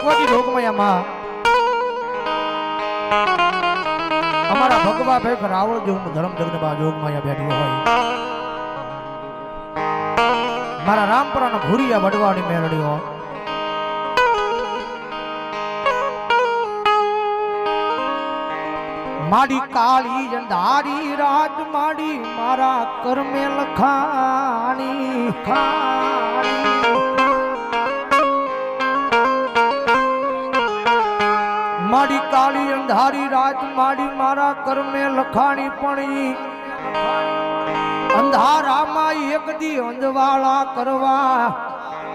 ભગવતી રોગમયામાં અમારા ભગવા ભેખ રાવળ જેવું ધર્મ જગદંબા જોગમાયા બેઠી હોય મારા રામપરાના ભૂરિયા વડવાડી મેળડ્યો માડી કાળી અંધારી રાત માડી મારા કર્મે લખાણી માડી કાળી અંધારી રાત માડી મારા કર્મે લખાણી પણ અંધારામાં એક દી અંધવાળા કરવા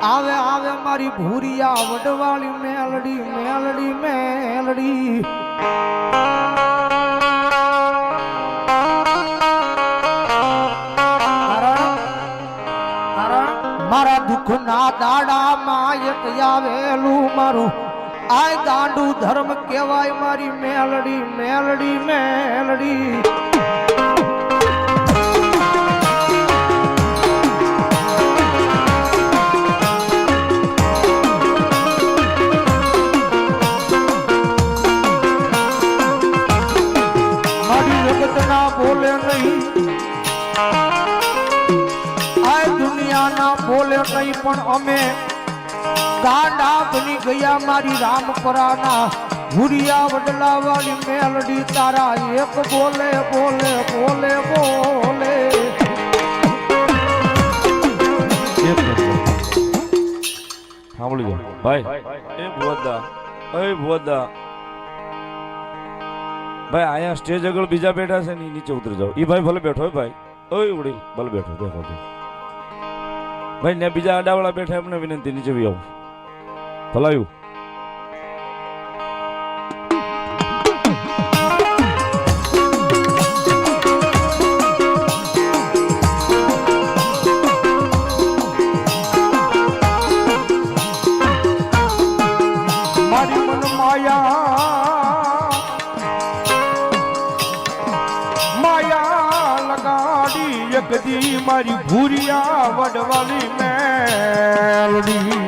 આવે આવે મારી ભૂરિયા વડવાળી મેલડી મેલડી મેલડી મારા દુઃખ ના દાડામાં એક આવેલું મારું આય ગાંડું ધર્મ કહેવાય મારી મેલડી મેલડી મેલડી મારી જગત ના બોલે નહીં આય દુનિયા ના બોલે નહીં પણ અમે ગાંડા બની ગયા મારી રામપરાના ભૂરિયા વડલા વાળી મેલડી તારા એક બોલે બોલે બોલે બોલે સાંભળી જાઓ ભાઈ એ ભુવદા ભાઈ અહીંયા સ્ટેજ આગળ બીજા બેઠા છે ને નીચે ઉતરી જાઓ ઈ ભાઈ ભલે બેઠો હોય ભાઈ ઓય ઉડી ભલે બેઠો દેખો ભાઈ ને બીજા આડાવાળા બેઠા એમને વિનંતી નીચે બી આવું ભલાયું મારી મન માયા લગાડી એક દી મારી ભૂરિયા વડવાલી મેલડી